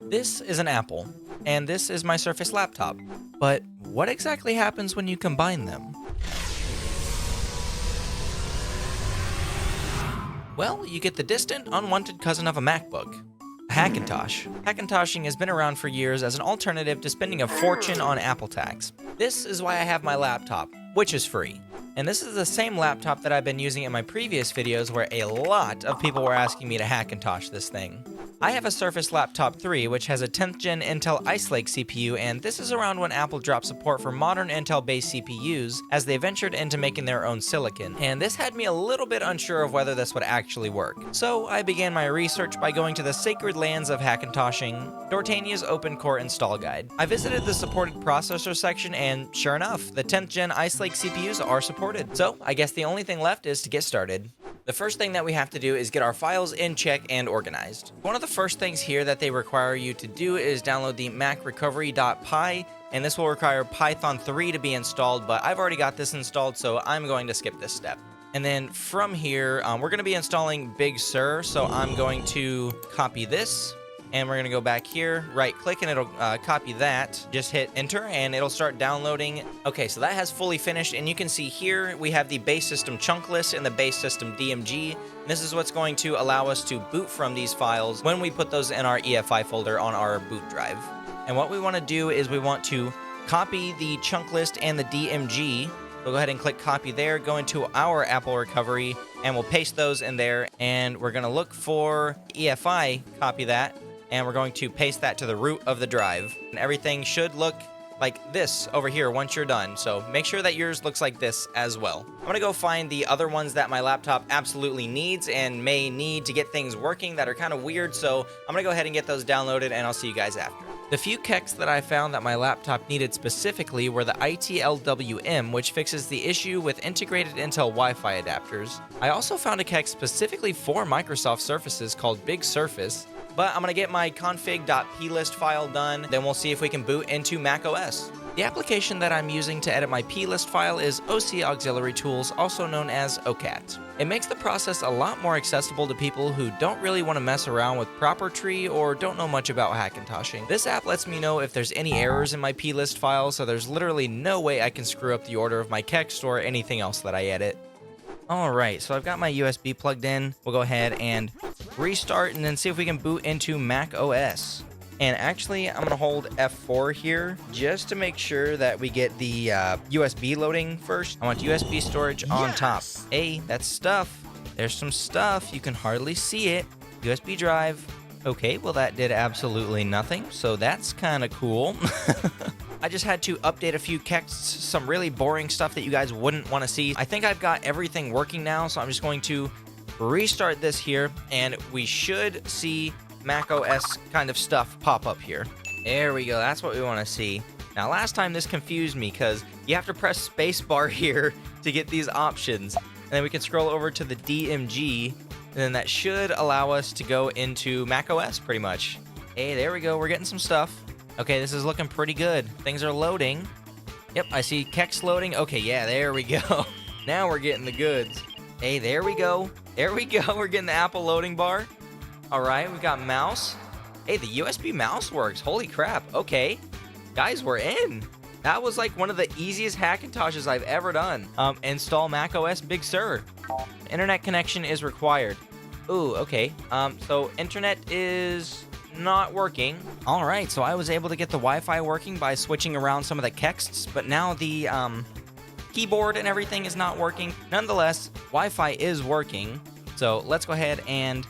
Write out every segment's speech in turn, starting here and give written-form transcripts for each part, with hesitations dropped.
This is an Apple, and this is my Surface laptop. But what exactly happens when you combine them? Well, you get the distant, unwanted cousin of a MacBook, a Hackintosh. Hackintoshing has been around for years as an alternative to spending a fortune on Apple tax. This is why I have my laptop, which is free. And this is the same laptop that I've been using in my previous videos where a lot of people were asking me to Hackintosh this thing. I have a Surface Laptop 3, which has a 10th gen Intel Ice Lake CPU, and this is around when Apple dropped support for modern Intel-based CPUs as they ventured into making their own silicon. And this had me a little bit unsure of whether this would actually work. So I began my research by going to the sacred lands of Hackintoshing, Dortania's Open Core Install Guide. I visited the supported processor section, and sure enough, the 10th gen Ice Lake CPUs are supported. So I guess the only thing left is to get started. The first thing that we have to do is get our files in check and organized. One of the first things here that they require you to do is download the macrecovery.py, and this will require Python 3 to be installed, but I've already got this installed, so I'm going to skip this step. And then from here, we're going to be installing Big Sur, so I'm going to copy this. And we're going to go back here, right click, and it'll copy that. Just hit enter and it'll start downloading. Okay, so that has fully finished, and you can see here we have the base system chunk list and the base system DMG. And this is what's going to allow us to boot from these files when we put those in our EFI folder on our boot drive. And what we want to do is we want to copy the chunk list and the DMG. We'll go ahead and click copy there, go into our Apple recovery, and we'll paste those in there. And we're going to look for EFI, copy that. And we're going to paste that to the root of the drive. And everything should look like this over here once you're done. So make sure that yours looks like this as well. I'm going to go find the other ones that my laptop absolutely needs and may need to get things working that are kind of weird. So I'm going to go ahead and get those downloaded, and I'll see you guys after. The few kexts that I found that my laptop needed specifically were the ITLWM, which fixes the issue with integrated Intel Wi-Fi adapters. I also found a kext specifically for Microsoft Surfaces called Big Surface. But I'm going to get my config.plist file done, then we'll see if we can boot into macOS. The application that I'm using to edit my plist file is OC Auxiliary Tools, also known as OCAT. It makes the process a lot more accessible to people who don't really want to mess around with proper tree or don't know much about Hackintoshing. This app lets me know if there's any errors in my plist file, so there's literally no way I can screw up the order of my kext or anything else that I edit. Alright, so I've got my USB plugged in. We'll go ahead and restart and then see if we can boot into Mac OS. And actually, I'm going to hold F4 here just to make sure that we get the USB loading first. I want USB storage on top. Hey, that's stuff. There's some stuff. You can hardly see it. USB drive. Okay, well that did absolutely nothing, so that's kind of cool. I just had to update a few kexts, some really boring stuff that you guys wouldn't want to see. I think I've got everything working now, so I'm just going to restart this here, and we should see macOS kind of stuff pop up here. There we go, that's what we want to see. Now, last time this confused me because you have to press spacebar here to get these options. And then we can scroll over to the DMG, and then that should allow us to go into macOS pretty much. Hey, there we go, we're getting some stuff. Okay, this is looking pretty good. Things are loading. Yep, I see kext loading. Okay, yeah, there we go. Now we're getting the goods. Hey, there we go. There we go. We're getting the Apple loading bar. All right, we've got mouse. Hey, the USB mouse works. Holy crap. Okay, guys, we're in. That was like one of the easiest Hackintoshes I've ever done. Install macOS Big Sur. Internet connection is required. Ooh, okay. So internet is not working. All right, so I was able to get the Wi-Fi working by switching around some of the kexts, but now the keyboard and everything is not working. Nonetheless, Wi-Fi is working. So let's go ahead and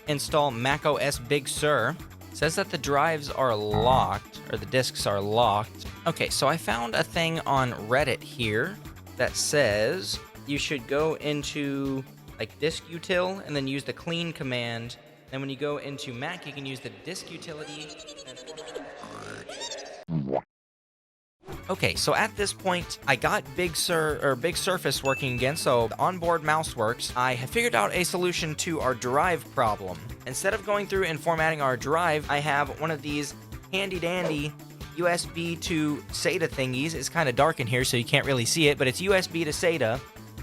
install macOS Big Sur. It says that the drives are locked, or the disks are locked. Okay, so I found a thing on Reddit here that says you should go into like disk util and then use the clean command. And when you go into Mac, you can use the disk utility. Okay, so at this point, I got Big Surface working again, so the onboard mouse works. I have figured out a solution to our drive problem. Instead of going through and formatting our drive, I have one of these handy-dandy USB to SATA thingies. It's kind of dark in here, so you can't really see it, but it's USB to SATA.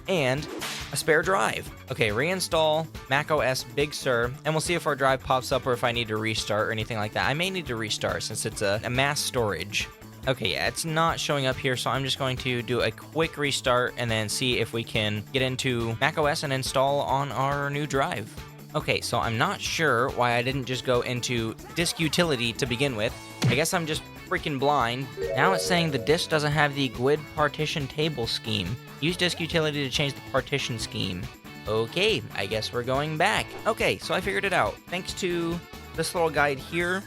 And a spare drive. Okay, reinstall macOS Big Sur, and we'll see if our drive pops up or if I need to restart or anything like that. I may need to restart since it's a mass storage. Okay, yeah, it's not showing up here, so I'm just going to do a quick restart and then see if we can get into macOS and install on our new drive. Okay, so I'm not sure why I didn't just go into disk utility to begin with. I guess I'm just freaking blind. Now it's saying the disk doesn't have the GUID partition table scheme. Use disk utility to change the partition scheme. Okay, I guess we're going back. Okay, so I figured it out. Thanks to this little guide here,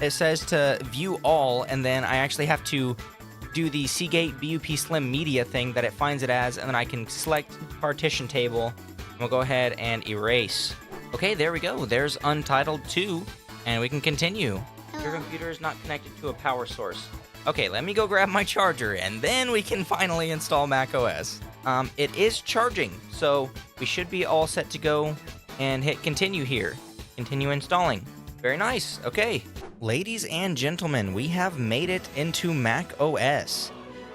it says to view all, and then I actually have to do the Seagate BUP Slim Media thing that it finds it as, and then I can select partition table, and we'll go ahead and erase. Okay, there we go. There's Untitled 2, and we can continue. Your computer is not connected to a power source. Okay, let me go grab my charger, and then we can finally install macOS. It is charging, so we should be all set to go and hit continue here. Continue installing. Very nice. Okay. Ladies and gentlemen, we have made it into macOS.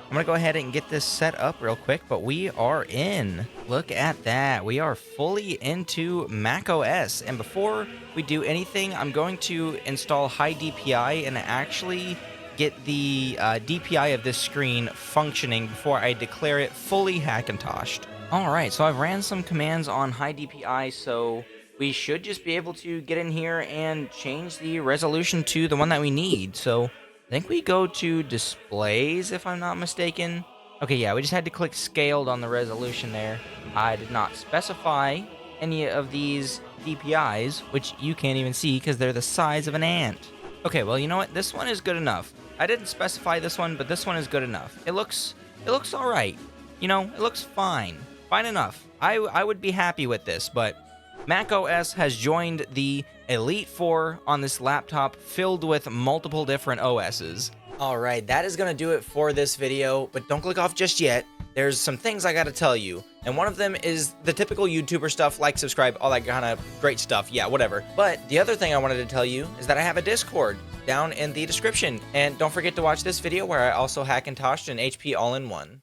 I'm going to go ahead and get this set up real quick, but we are in. Look at that. We are fully into macOS. And before we do anything, I'm going to install high DPI and actually get the DPI of this screen functioning before I declare it fully Hackintoshed. All right, so I've ran some commands on high DPI, so we should just be able to get in here and change the resolution to the one that we need. So I think we go to displays, if I'm not mistaken. Okay, yeah, we just had to click scaled on the resolution there. I did not specify any of these DPIs, which you can't even see because they're the size of an ant. Okay, well, you know what? This one is good enough. I didn't specify this one, but this one is good enough. It looks all right. You know, it looks fine. Fine enough. I would be happy with this, but macOS has joined the Elite Four on this laptop filled with multiple different OSs. Alright, that is going to do it for this video, but don't click off just yet. There's some things I got to tell you, and one of them is the typical YouTuber stuff, like, subscribe, all that kind of great stuff, yeah, whatever. But the other thing I wanted to tell you is that I have a Discord down in the description, and don't forget to watch this video where I also Hackintoshed an HP all-in-one.